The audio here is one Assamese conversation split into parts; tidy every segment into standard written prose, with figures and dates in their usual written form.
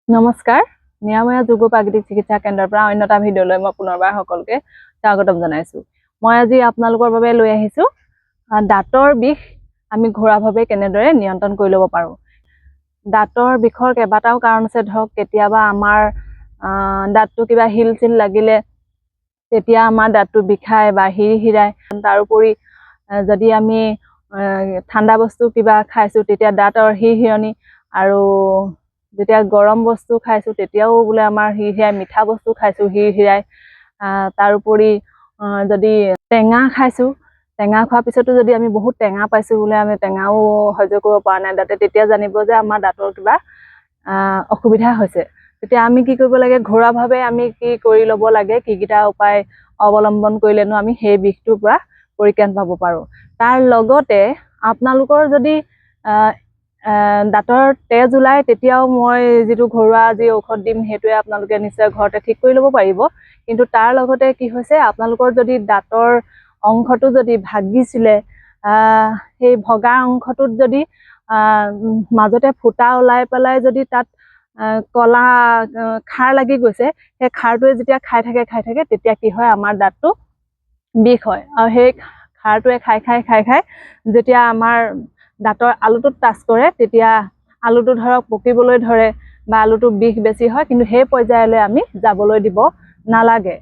নমস্কাৰ নিৰাময়া যোগ প্ৰাকৃতিক চিকিৎসা কেন্দ্ৰৰ পৰা অন্যটা ভিডিঅ'লৈ মই পুনৰবাৰ সকলোকে স্বাগতম জনাইছো। মই আজি আপোনালোকৰ বাবে লৈ আহিছো দাঁতৰ বিষ আমি ঘৰুৱাভাৱে কেনেদৰে নিয়ন্ত্ৰণ কৰি ল'ব পাৰো। দাঁতৰ বিষৰ কেইবাটাও কাৰণ আছে। ধৰক কেতিয়াবা আমাৰ দাঁতটো কিবা হিল চিল লাগিলে তেতিয়া আমাৰ দাঁতটো বিষায় বা হিৰহিৰাই। তাৰোপৰি যদি আমি ঠাণ্ডা বস্তু কিবা খাইছো তেতিয়া দাঁতৰ হিৰহিৰণি, আৰু যেতিয়া গৰম বস্তু খাইছো তেতিয়াও বোলে আমাৰ হিৰহিৰাই, মিঠা বস্তু খাইছো হিৰহিৰাই। তাৰোপৰি যদি টেঙা খাইছো, টেঙা খোৱাৰ পিছতো যদি আমি বহুত টেঙা পাইছো বোলে আমি টেঙাও সহ্য কৰিব পৰা নাই দাঁতে, তেতিয়া জানিব যে আমাৰ দাঁতৰ কিবা অসুবিধা হৈছে। তেতিয়া আমি কি কৰিব লাগে, ঘৰুৱাভাৱে আমি কি কৰি ল'ব লাগে, কিকেইটা উপায় অৱলম্বন কৰিলেনো আমি সেই বিষটোৰ পৰা পৰিত্ৰাণ পাব পাৰো। তাৰ লগতে আপোনালোকৰ যদি দাঁতৰ তেজ ওলায় তেতিয়াও মই যিটো ঘৰুৱা যি ঔষধ দিম সেইটোৱে আপোনালোকে নিশ্চয় ঘৰতে ঠিক কৰি ল'ব পাৰিব। কিন্তু তাৰ লগতে কি হৈছে, আপোনালোকৰ যদি দাঁতৰ অংশটো যদি ভাগিছিলে, সেই ভগা অংশটোত যদি মাজতে ফুটা ওলাই পেলাই যদি তাত কলা খাৰ লাগি গৈছে, সেই খাৰটোৱে যেতিয়া খাই থাকে তেতিয়া কি হয়, আমাৰ দাঁতটো বিষ হয়। আৰু সেই খাৰটোৱে খাই যেতিয়া আমাৰ দাঁতৰ আলুটোত টাচ কৰে তেতিয়া আলুটো ধৰক পকিবলৈ ধৰে বা আলুটো বিষ বেছি হয়, কিন্তু সেই পৰ্যায়লৈ আমি যাবলৈ দিব নালাগে।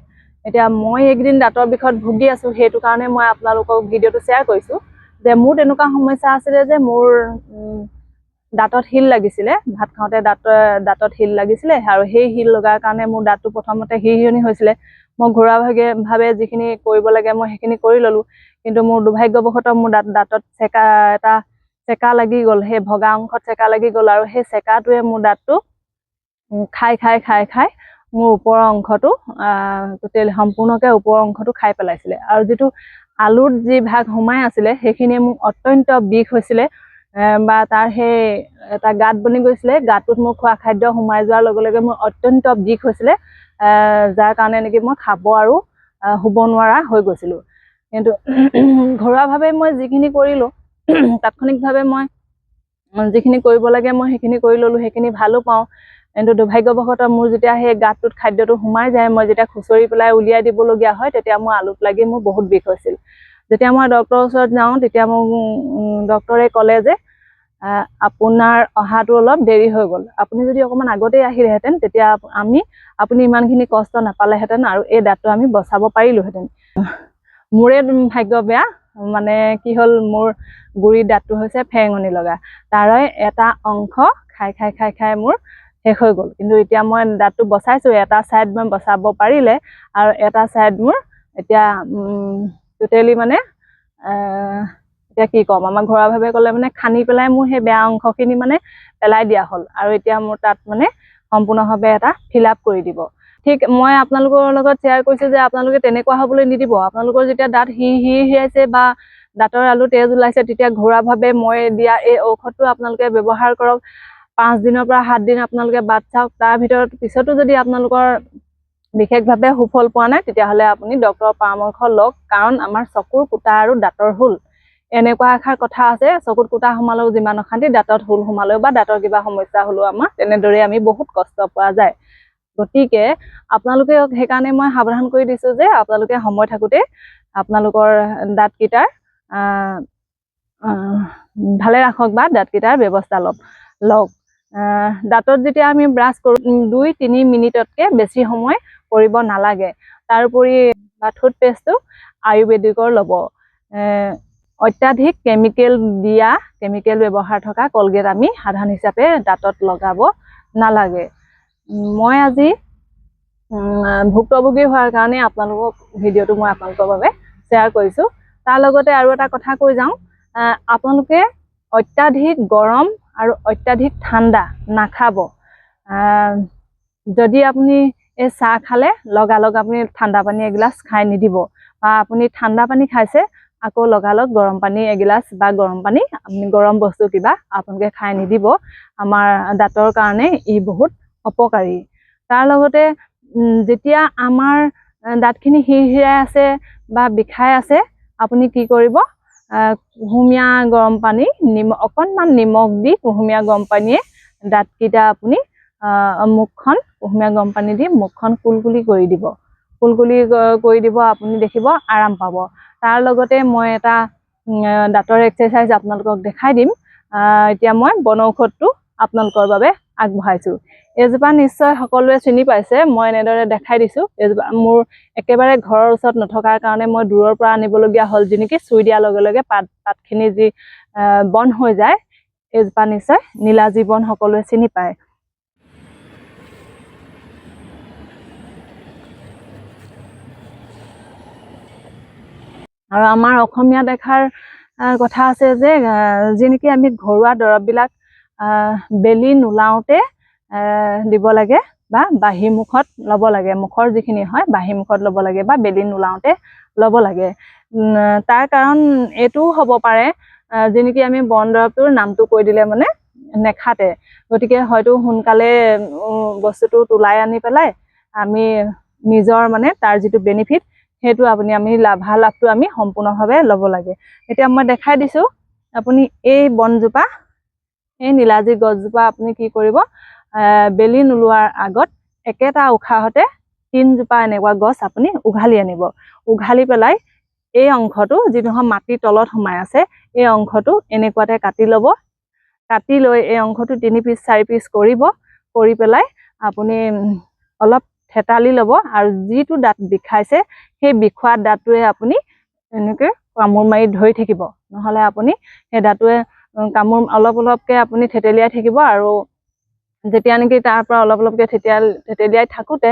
এতিয়া মই এইকেইদিন দাঁতৰ বিষত ভুগি আছো, সেইটো কাৰণে মই আপোনালোকক ভিডিঅ'টো শ্বেয়াৰ কৰিছো যে মোৰ তেনেকুৱা সমস্যা আছিলে যে মোৰ দাঁতত শিল লাগিছিলে, ভাত খাওঁতে দাঁতত শিল লাগিছিলে, আৰু সেই শিল লগাৰ কাৰণে মোৰ দাঁতটো প্ৰথমতে হিৰহিৰণি হৈছিলে। মই ঘৰুৱাভাৱে যিখিনি কৰিব লাগে মই সেইখিনি কৰি ল'লো, কিন্তু মোৰ দুৰ্ভাগ্যবশতঃ মোৰ দাঁতত চেকা লাগি গ'ল, সেই ভগা অংশত চেকা লাগি গ'ল, আৰু সেই চেকাটোৱে মোৰ দাঁতটো খাই মোৰ ওপৰৰ অংশটো সম্পূৰ্ণকে ওপৰৰ অংশটো খাই পেলাইছিলে। আৰু যিটো আলুত যি ভাগ সোমাই আছিলে সেইখিনিয়ে মোক অত্যন্ত বিষ হৈছিলে, বা তাৰ সেই এটা গাঁত বনি গৈছিলে। গাঁতটোত মোৰ খোৱা খাদ্য সোমাই যোৱাৰ লগে লগে মোৰ অত্যন্ত বিষ হৈছিলে, যাৰ কাৰণে নেকি মই খাব আৰু শুব নোৱাৰা হৈ গৈছিলো। কিন্তু ঘৰুৱাভাৱে মই যিখিনি কৰিলো, তাৎক্ষণিকভাৱে মই যিখিনি কৰিব লাগে মই সেইখিনি কৰি ল'লো, সেইখিনি ভালো পাওঁ। কিন্তু দুৰ্ভাগ্যবশতঃ মোৰ যেতিয়া সেই গাঁতটোত খাদ্যটো সোমাই যায়, মই যেতিয়া খুচৰি পেলাই উলিয়াই দিবলগীয়া হয়, তেতিয়া মোৰ আলুত লাগি মোৰ বহুত বিষ হৈছিল। যেতিয়া মই ডক্টৰৰ ওচৰত যাওঁ তেতিয়া মোক ডক্টৰে ক'লে যে আপোনাৰ অহাটো অলপ দেৰি হৈ গ'ল, আপুনি যদি অকণমান আগতেই আহিলেহেঁতেন তেতিয়া আপুনি ইমানখিনি কষ্ট নাপালেহেঁতেন আৰু এই দাঁতটো আমি বচাব পাৰিলোহেঁতেন। মোৰে ভাগ্য বেয়া, মানে কি হ'ল, মোৰ গুৰিৰ দাঁতটো হৈছে ফেৰেঙনি লগা, তাৰে এটা অংশ খাই মোৰ শেষ হৈ গ'ল। কিন্তু এতিয়া মই দাঁতটো বচাইছো, এটা ছাইড মই বচাব পাৰিলে, আৰু এটা ছাইড মোৰ এতিয়া টোটেলি মানে এতিয়া কি ক'ম, আমাৰ ঘৰুৱাভাৱে ক'লে মানে খান্দি পেলাই মোৰ সেই বেয়া অংশখিনি মানে পেলাই দিয়া হ'ল, আৰু এতিয়া মোৰ তাত মানে সম্পূৰ্ণভাৱে এটা ফিল আপ কৰি দিব। ঠিক মই আপোনালোকৰ লগত শ্বেয়াৰ কৰিছো যে আপোনালোকে তেনেকুৱা হ'বলৈ নিদিব। আপোনালোকৰ যেতিয়া দাঁত হিৰহিৰাইছে বা দাঁতৰ আলু তেজ ওলাইছে, তেতিয়া ঘৰুৱাভাৱে মই দিয়া এই ঔষধটো আপোনালোকে ব্যৱহাৰ কৰক। 5 দিনৰ পৰা 7 দিন আপোনালোকে বাদ চাওক। তাৰ পিছতো যদি আপোনালোকৰ বিশেষভাৱে সুফল পোৱা নাই, তেতিয়াহ'লে আপুনি ডক্টৰৰ পৰামৰ্শ লওক। কাৰণ আমাৰ চকুৰ কুটা আৰু দাঁতৰ হুল, এনেকুৱা এষাৰ কথা আছে, চকুত কুটা সোমালেও যিমান অশান্তি, দাঁতত হুল সোমালেও বা দাঁতৰ কিবা সমস্যা হ'লেও আমাৰ তেনেদৰে আমি বহুত কষ্ট পোৱা যায়। গতিকে আপোনালোকে সেইকাৰণে মই সাৱধান কৰি দিছো যে আপোনালোকে সময় থাকোঁতে আপোনালোকৰ দাঁতকেইটাৰ ভালে ৰাখক বা দাঁতকেইটাৰ ব্যৱস্থা লওক। দাঁতত যেতিয়া আমি ব্ৰাছ কৰোঁ 2-3 মিনিটতকৈ বেছি সময় কৰিব নালাগে। তাৰোপৰি টুথপেষ্টটো আয়ুৰ্বেদিকৰ ল'ব। অত্যাধিক কেমিকেল ব্যৱহাৰ থকা কলগেট আমি সাধাৰণ হিচাপে দাঁতত লগাব নালাগে। মই আজি ভুক্তভোগী হোৱাৰ কাৰণে ভিডিঅ'টো মই আপোনালোকৰ বাবে শ্বেয়াৰ কৰিছোঁ। তাৰ লগতে আৰু এটা কথা কৈ যাওঁ, আপোনালোকে অত্যাধিক গৰম আৰু অত্যাধিক ঠাণ্ডা নাখাব। যদি আপুনি এই চাহ খালে লগালগ আপুনি ঠাণ্ডা পানী এগিলাচ খাই নিদিব, বা আপুনি ঠাণ্ডা পানী খাইছে আকৌ লগালগ গৰম পানী এগিলাচ বা গৰম বস্তু কিবা আপোনালোকে খাই নিদিব। আমাৰ দাঁতৰ কাৰণে ই বহুত অপকাৰী। তাৰ লগতে যেতিয়া আমাৰ দাঁতখিনি হিৰহিৰাই আছে বা বিষাই আছে, আপুনি কি কৰিব, কুহুমীয়া গৰম পানী অকণমান নিমখ দি কুহুমীয়া গৰম পানীয়ে দাঁতকেইটা আপুনি মুখখন কুহুমীয়া গৰম পানী দি মুখখন কুলকুলি কৰি দিব। কুলকুলি কৰি দিব, আপুনি দেখিব আৰাম পাব। তাৰ লগতে মই এটা দাঁতৰ এক্সাৰচাইজ আপোনালোকক দেখাই দিম। এতিয়া মই বনৌষধটো আপোনালোকৰ বাবে আগবঢ়াইছোঁ। এজোপা নিশ্চয় সকলোৱে চিনি পাইছে, মই এনেদৰে দেখাই দিছোঁ। এজোপা মোৰ একেবাৰে ঘৰৰ ওচৰত নথকাৰ কাৰণে মই দূৰৰ পৰা আনিবলগীয়া হ'ল, যি নেকি চুই দিয়াৰ লগে লগে পাতখিনি যি বন হৈ যায়। এজোপা নিশ্চয় নীলাজী বন সকলোৱে চিনি পায়। আৰু আমাৰ অসমীয়া দেখাৰ কথা আছে যে যি নেকি আমি ঘৰুৱা দৰৱবিলাক বেলি নোলাওঁতে দিব লাগে বা বাঁহী মুখত ল'ব লাগে। মুখৰ যিখিনি হয় বাঁহী মুখত ল'ব লাগে বা বেলি নোলাওঁতে ল'ব লাগে। তাৰ কাৰণ এইটোও হ'ব পাৰে যি নেকি আমি বন দৰৱটোৰ নামটো কৈ দিলে মানে নেখাতে, গতিকে হয়তো সোনকালে বস্তুটো তোলাই আনি পেলাই আমি নিজৰ মানে তাৰ যিটো বেনিফিট সেইটো আমি লাভালাভটো আমি সম্পূৰ্ণভাৱে ল'ব লাগে। এতিয়া মই দেখাই দিছোঁ, আপুনি এই বনজোপা, এই নীলাজী গছজোপা আপুনি কি কৰিব, বেলি নোলোৱাৰ আগত একেটা উশাহতে 3 জোপা এনেকুৱা গছ আপুনি উঘালি আনিব। উঘালি পেলাই এই অংশটো যিটো মাটিৰ তলত সোমাই আছে, এই অংশটো এনেকুৱাতে কাটি ল'ব। কাটি লৈ এই অংশটো 3 পিচ 4 পিচ কৰিব। কৰি পেলাই আপুনি অলপ থেতালি ল'ব, আৰু যিটো দাঁত বিষাইছে সেই বিষোৱা দাঁতটোৱে আপুনি এনেকৈ কামোৰ মাৰি ধৰি থাকিব। নহ'লে আপুনি সেই দাঁতটোৱে কামোৰ অলপ অলপকৈ আপুনি থেতেলিয়াই থাকিব, আৰু যেতিয়া নেকি তাৰ পৰা অলপ অলপকৈ থেতেলিয়াই থাকোঁতে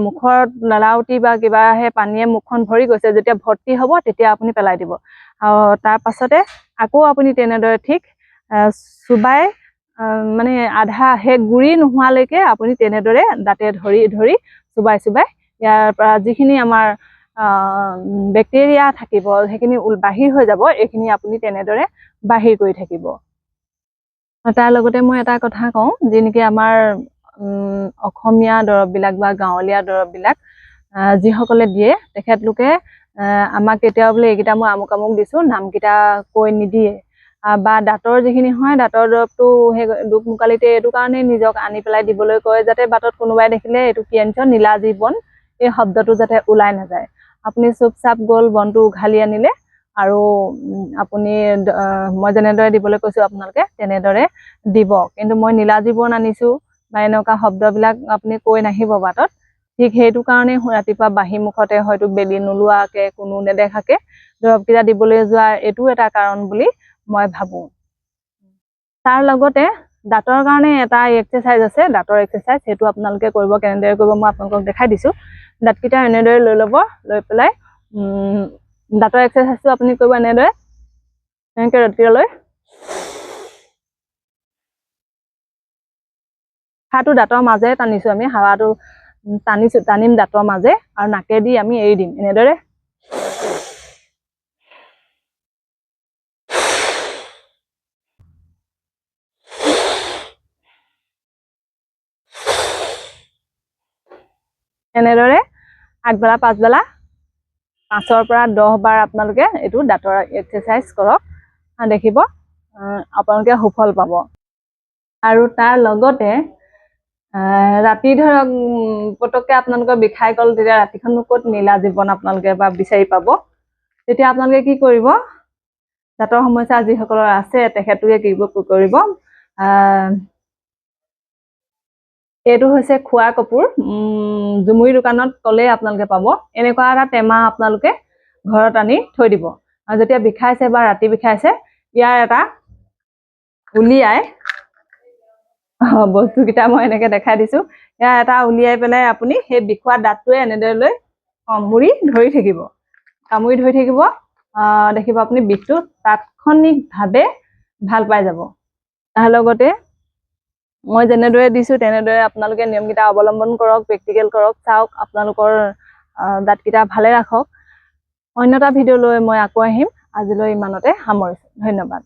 মুখত লালাউটি বা কিবা সেই পানীয়ে মুখখন ভৰি গৈছে, যেতিয়া ভৰ্তি হ'ব তেতিয়া আপুনি পেলাই দিব। আৰু তাৰ পাছতে আকৌ আপুনি তেনেদৰে ঠিক চুবাই মানে আধা সেই গুৰি নোহোৱালৈকে আপুনি তেনেদৰে দাঁতে ধৰি ধৰি চুবাই চুবাই ইয়াৰ পৰা যিখিনি আমাৰ বেক্টেৰিয়া থাকিব সেইখিনি বাহিৰ হৈ যাব। এইখিনি আপুনি তেনেদৰে বাহিৰ কৰি থাকিব। তাৰ লগতে মই এটা কথা কওঁ, যি নেকি আমাৰ অসমীয়া দৰৱবিলাক বা গাঁৱলীয়া দৰৱবিলাক যিসকলে দিয়ে তেখেতলোকে আমাক কেতিয়াও বোলে এইকেইটা মই আমুক আমুক দিছোঁ নামকেইটা কৈ নিদিয়ে। বা দাঁতৰ যিখিনি হয় দাঁতৰ দৰৱটো সেই দুখমোকালিতে এইটো কাৰণেই নিজক আনি পেলাই দিবলৈ কয়, যাতে বাটত কোনোবাই দেখিলে এইটো কি আনিছ, নীলাজী বন, এই শব্দটো যাতে ওলাই নাযায়। আপুনি চুপচাপ গ'ল বনটো উঘালি আনিলে, আৰু আপুনি মই যেনেদৰে দিবলৈ কৈছোঁ আপোনালোকে তেনেদৰে দিব। কিন্তু মই নীলাজী বন আনিছোঁ বা এনেকুৱা শব্দবিলাক আপুনি কৈ নাহিব বাটত। ঠিক সেইটো কাৰণেই ৰাতিপুৱা বাঁহী মুখতে হয়তো বেলি নোলোৱাকৈ কোনো নেদেখাকৈ দৰৱকেইটা দিবলৈ যোৱাৰ এইটো এটা কাৰণ বুলি মই ভাবোঁ। তাৰ লগতে দাঁতৰ কাৰণে এটা এক্সাৰচাইজ আছে, দাঁতৰ এক্সাৰচাইজ, সেইটো আপোনালোকে কৰিব। কেনেদৰে কৰিব মই আপোনালোকক দেখাই দিছোঁ। দাঁতকেইটা এনেদৰে লৈ ল'ব, লৈ পেলাই দাঁতৰ এক্সাৰচাইজটো আপুনি কৰিব এনেদৰে, এনেকৈ দাঁতকেইটা লৈ হাৱাটো দাঁতৰ মাজেৰে টানিছোঁ আমি, হাৱাটো টানিম দাঁতৰ মাজে, আৰু নাকেদি আমি এৰি দিম এনেদৰে। এনেদৰে আগবেলা পাছবেলা 5ৰ পৰা 10 বাৰ আপোনালোকে এইটো দাঁতৰ এক্সাৰচাইজ কৰক, দেখিব আপোনালোকে সুফল পাব। আৰু তাৰ লগতে ৰাতি ধৰক পটককৈ আপোনালোকৰ বিষাই গ'ল, তেতিয়া ৰাতিখনো ক'ত নীলাজী বন আপোনালোকে বা বিচাৰি পাব। তেতিয়া আপোনালোকে কি কৰিব, দাঁতৰ সমস্যা যিসকলৰ আছে তেখেতলোকে কি কৰিব, এইটো হৈছে খোৱা কপোৰ, জুমুৰি দোকানত ক'লেই আপোনালোকে পাব। এনেকুৱা এটা টেমা আপোনালোকে ঘৰত আনি থৈ দিব, আৰু যেতিয়া বিষাইছে বা ৰাতি বিষাইছে ইয়াৰ এটা উলিয়াই, বস্তুকেইটা মই এনেকৈ দেখাই দিছোঁ, ইয়াৰ এটা উলিয়াই পেলাই আপুনি সেই বিষোৱা দাঁতটোৱে এনেদৰে লৈ কামুৰি ধৰি থাকিব। কামুৰি ধৰি থাকিব, দেখিব আপুনি বিষটো তাৎক্ষণিকভাৱে ভাল পাই যাব। তাৰ লগতে মই যেনেদৰে দিছোঁ তেনেদৰে আপোনালোকে নিয়মকেইটা অৱলম্বন কৰক, প্ৰেক্টিকেল কৰক, চাওক আপোনালোকৰ দাঁতকেইটা ভালে ৰাখক। অন্য এটা ভিডিঅ' লৈ মই আকৌ আহিম। আজিলৈ ইমানতে সামৰিছোঁ। ধন্যবাদ।